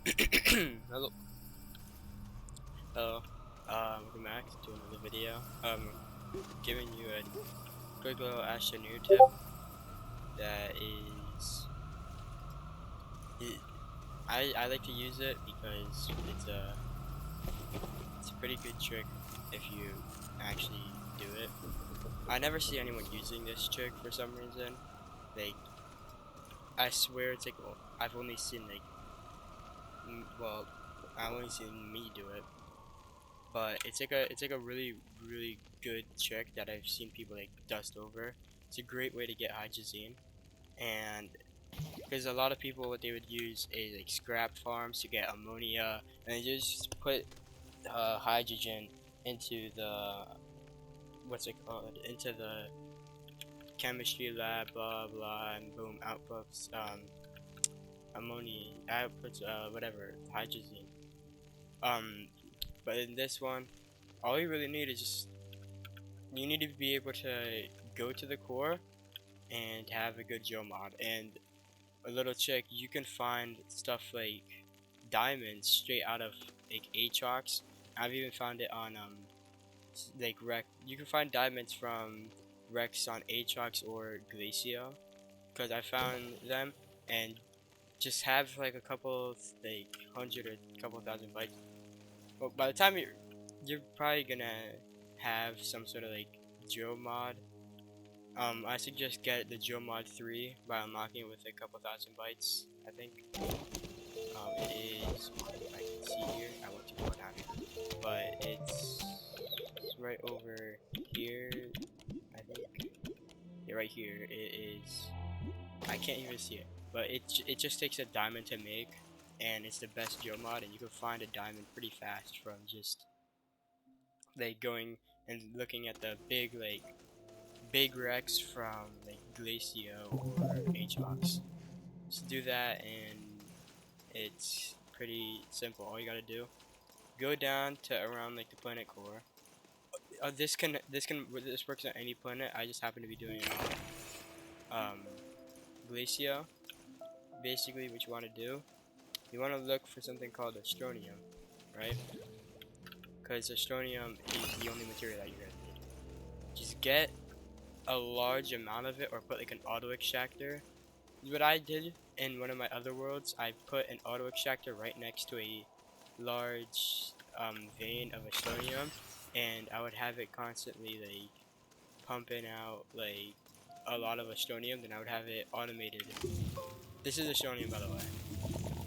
Hello. Hello. Welcome back to another video. Giving you a quick little ASTRONEER tip that is, I like to use it because it's a pretty good trick if you actually do it. I never see anyone using this trick for some reason. Like, I swear it's like I've only seen well, I've only seen me do it. But it's like a really good trick that I've seen people like dust over. It's a great way to get hydrazine, and because a lot of people what they would use is like scrap farms to get ammonia, and they just put hydrogen into the into the chemistry lab, blah blah, and boom, outputs ammonia, outputs whatever, hydrazine. Um, but in this one, all you really need is just you need to be able to go to the core and have a good geomod. And a little trick, you can find stuff like diamonds straight out of like Aatrox. I've even found it on like Rec. You can find diamonds from Rex on Aatrox or Glacio, because I found them, and just have like a couple like 100 or a couple thousand bytes. Well, by the time you're probably gonna have some sort of like geomod. I suggest get the geomod 3 by unlocking it with a couple thousand bytes, I think. It is, I can see here, I went to go down here, but it's right over here, I think. Yeah, right here, it is, I can't even see it, but it just takes a diamond to make, and it's the best geomod, and you can find a diamond pretty fast from just like going and looking at the big Rex from like Glacio or Aatrox. Just do that, and it's pretty simple. All you gotta do, go down to around like the planet core. This works on any planet. I just happen to be doing it on Glacio. Basically, what you want to do, you want to look for something called astronium, right? Because astronium is the only material that you're gonna need. Just get a large amount of it, or put like an auto extractor. What I did in one of my other worlds, I put an auto extractor right next to a large vein of astronium, and I would have it constantly like pumping out like a lot of astronium. Then I would have it automated. This is astronium, by the way,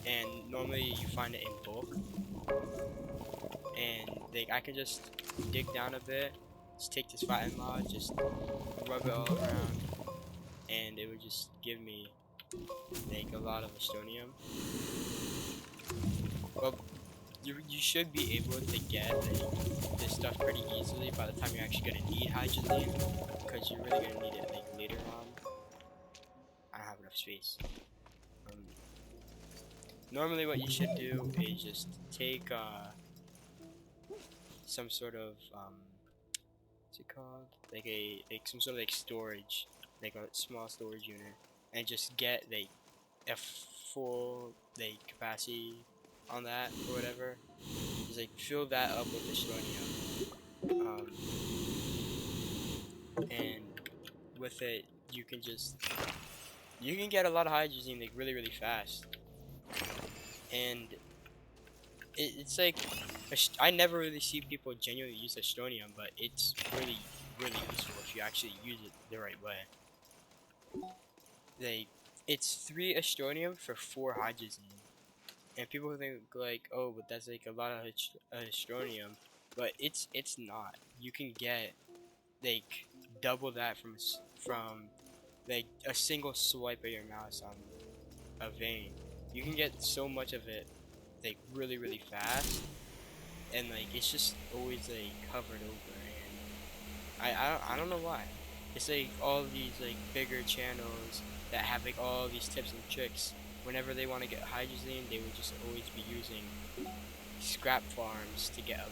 and normally you find it in bulk, and like I can just dig down a bit, just take this flatten mod, just rub it all around, and it would just give me like a lot of astronium. Well, you should be able to get like this stuff pretty easily by the time you're actually gonna need hydrazine, because you're really gonna need it like later on. I don't have enough space. Normally what you should do is just take some sort of what's it called? Like some sort of like storage, like a small storage unit, and just get like a full like capacity on that or whatever. Just like fill that up with astronium, and with it you can get a lot of hydrazine like really fast, and it's like I never really see people genuinely use astronium, but it's really useful if you actually use it the right way. Like, it's 3 astronium for 4 hydrazine. And people think like, oh, but that's like a lot of astronium, but it's not. You can get like double that from like a single swipe of your mouse on a vein. You can get so much of it like really fast, and like it's just always like covered over, and I don't know why. It's like all these like bigger channels that have like all these tips and tricks. Whenever they want to get hydrazine, they would just always be using scrap farms to get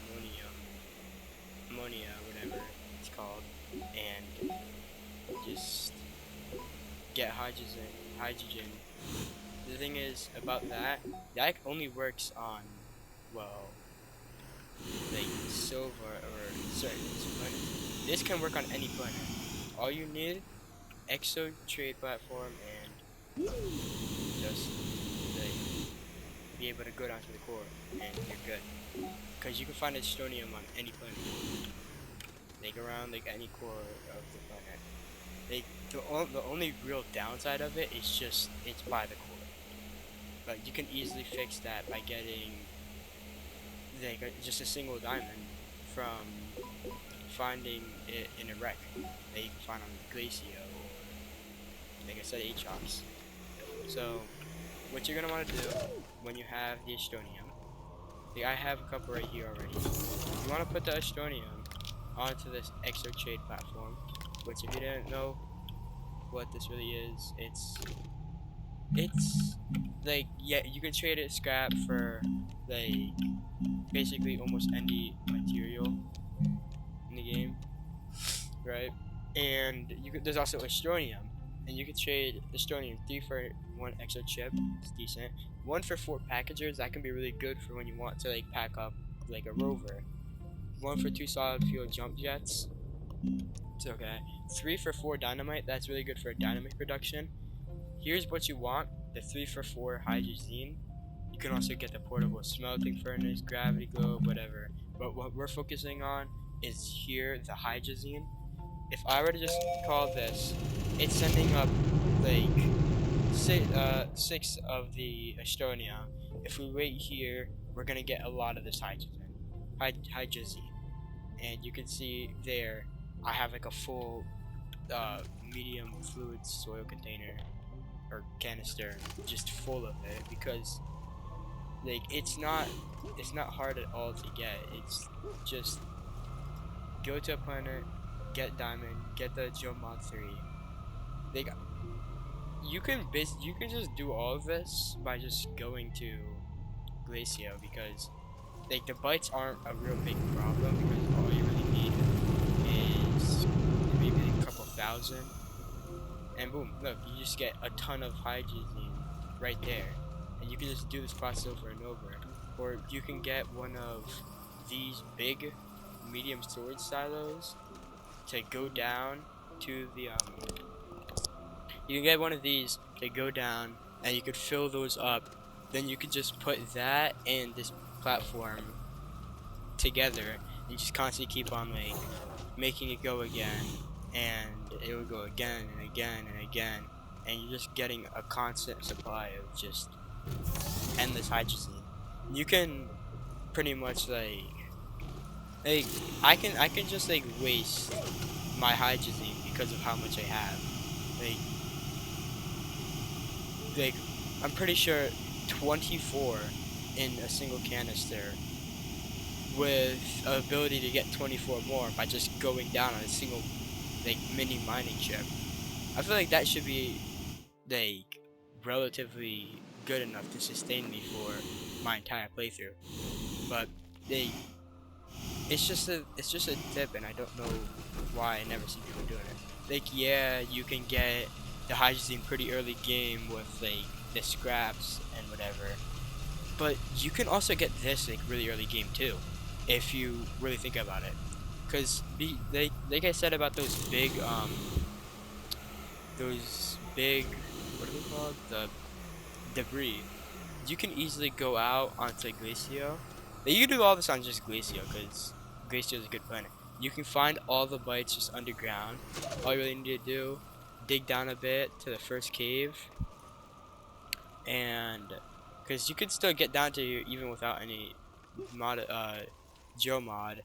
ammonia, whatever it's called, and just get hydrogen, the thing is about that only works on, well, like silver or certain planets. This can work on any planet. All you need, exo trade platform, and just like be able to go down to the core, and you're good. Because you can find astronium on any planet, like around like any core of the planet. Like the only real downside of it is just it's by the core, but you can easily fix that by getting like just a single diamond from finding it in a wreck that you can find on Glacio or like I said, Aatrox. So what you're gonna want to do when you have the astronium, like I have a couple right here already. You want to put the astronium onto this extra trade platform, which if you didn't know what this really is, it's like, yeah, you can trade it scrap for like basically almost any material in the game, right? And you could, there's also astronium, and you could trade astronium 3 for 1 extra chip. It's decent. 1 for 4 packagers. That can be really good for when you want to like pack up like a rover. 1 for 2 solid fuel jump jets. It's okay. 3 for 4 dynamite. That's really good for dynamite production. Here's what you want: the 3 for 4 hydrazine. You can also get the portable smelting furnace, gravity globe, whatever. But what we're focusing on is here the hydrazine. If I were to just call this, it's sending up like 6 of the astronium. If we wait here, we're gonna get a lot of this hydrazine, and you can see there I have like a full medium fluid soil container or canister just full of it, because like it's not hard at all to get. It's just go to a planet, get diamond, get the Geomod 3. Like you can just do all of this by just going to Glacio, because like the bites aren't a real big problem, because all you really need is maybe like a couple thousand, and boom, look, you just get a ton of hydrazine right there, and you can just do this process over and over. Or you can get one of these big medium storage silos to go down to the you can get one of these to go down, and you could fill those up. Then you could just put that and this platform together and just constantly keep on like making it go again, and it will go again and again and again, and you're just getting a constant supply of just endless hydrazine. You can pretty much like I can just like waste my hydrazine because of how much I have. Like like I'm pretty sure 24 in a single canister, with the ability to get 24 more by just going down on a single like mini mining chip. I feel like that should be like relatively good enough to sustain me for my entire playthrough. But they it's just a tip, and I don't know why I never see people doing it. Like, yeah, you can get the hydrazine pretty early game with like the scraps and whatever, but you can also get this like really early game too, if you really think about it. Cause like I said about those big, what are they called? The debris. You can easily go out onto Glacio. Now, you can do all this on just Glacio, because Glacio is a good planet. You can find all the bites just underground. All you really need to do, dig down a bit to the first cave, and because you could still get down to here even without any geomod.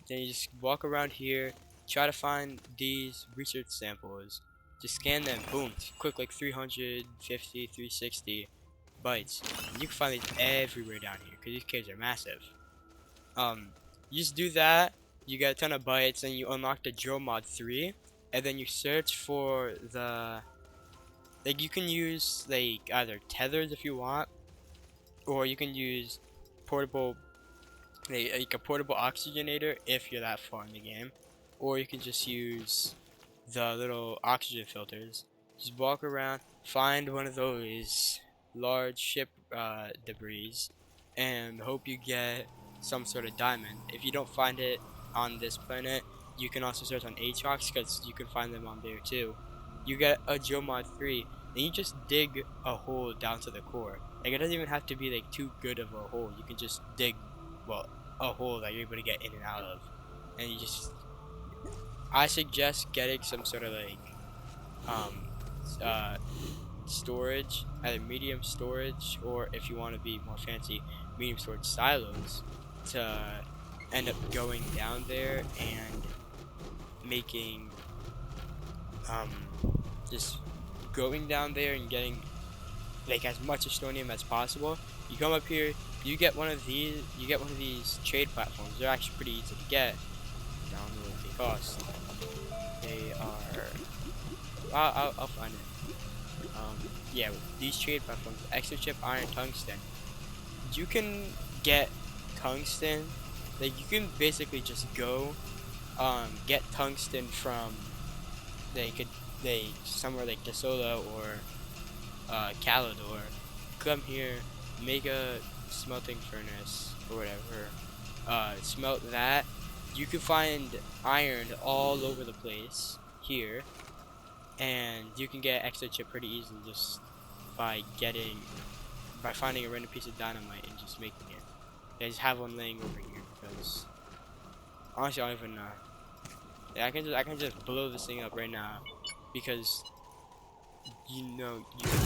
Then you just walk around here, try to find these research samples, just scan them, boom, quick, like 350, 360 bites. And you can find these everywhere down here, because these caves are massive. You just do that, you get a ton of bites, and you unlock the Geomod 3, and then you search for the, like, you can use like either tethers if you want, or you can use portable, like a portable oxygenator if you're that far in the game, or you can just use the little oxygen filters. Just walk around, find one of those, large ship debris and hope you get some sort of diamond. If you don't find it on this planet, you can also search on Aatrox because you can find them on there too. You get a Geomod 3 and you just dig a hole down to the core. Like, it doesn't even have to be like too good of a hole. You can just dig, well, a hole that you're able to get in and out of. And you just, I suggest getting some sort of like um uh storage, either medium storage, or if you want to be more fancy, medium storage silos, to end up going down there and making um just going down there and getting like as much astronium as possible. You come up here, you get one of these trade platforms. They're actually pretty easy to get. I don't know what they cost. They are, I'll find it. Yeah, these trade platforms, extra chip, iron, tungsten. You can get tungsten. Like, you can basically just go, get tungsten from, somewhere like DeSolo or Calidor. Come here, make a smelting furnace or whatever. Smelt that. You can find iron all over the place here, and you can get extra chip pretty easily just by finding a random piece of dynamite and just making it. I just have one laying over here because honestly I don't even know. Yeah, I can just blow this thing up right now because you know you can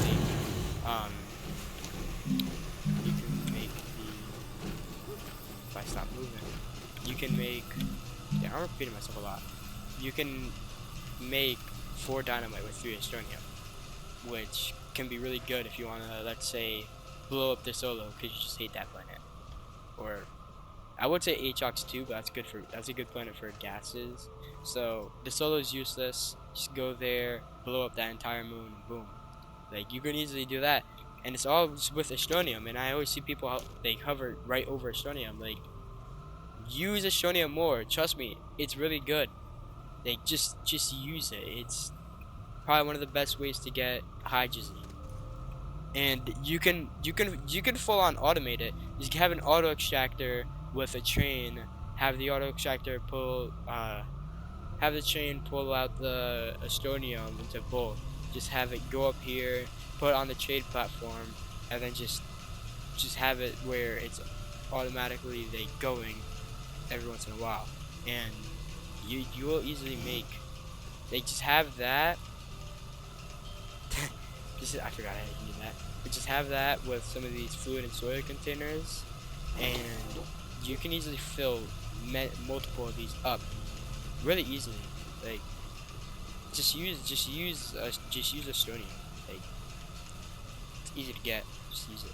make the, if I stop moving, you can make, yeah, I'm repeating myself a lot. You can make 4 dynamite with 3 astronium, which can be really good if you want to, let's say, blow up the solo because you just hate that planet. Or I would say Aatrox too, but that's a good planet for gases. So the solo is useless. Just go there, blow up that entire moon, and boom. Like, you can easily do that, and it's all just with astronium. And I always see people they hover right over astronium. Like, use astronium more. Trust me, it's really good. Like, just use it. It's probably one of the best ways to get hydrazine. And you can full on automate it. You can have an auto extractor with a train. Have the auto extractor have the train pull out the astronium into bulk. Just have it go up here, put it on the trade platform, and then just have it where it's automatically going every once in a while. And you will easily make. They just have that. I forgot how to do that. But just have that with some of these fluid and soil containers, and you can easily fill multiple of these up really easily. Like, just use astronium. Like, it's easy to get. Just use it.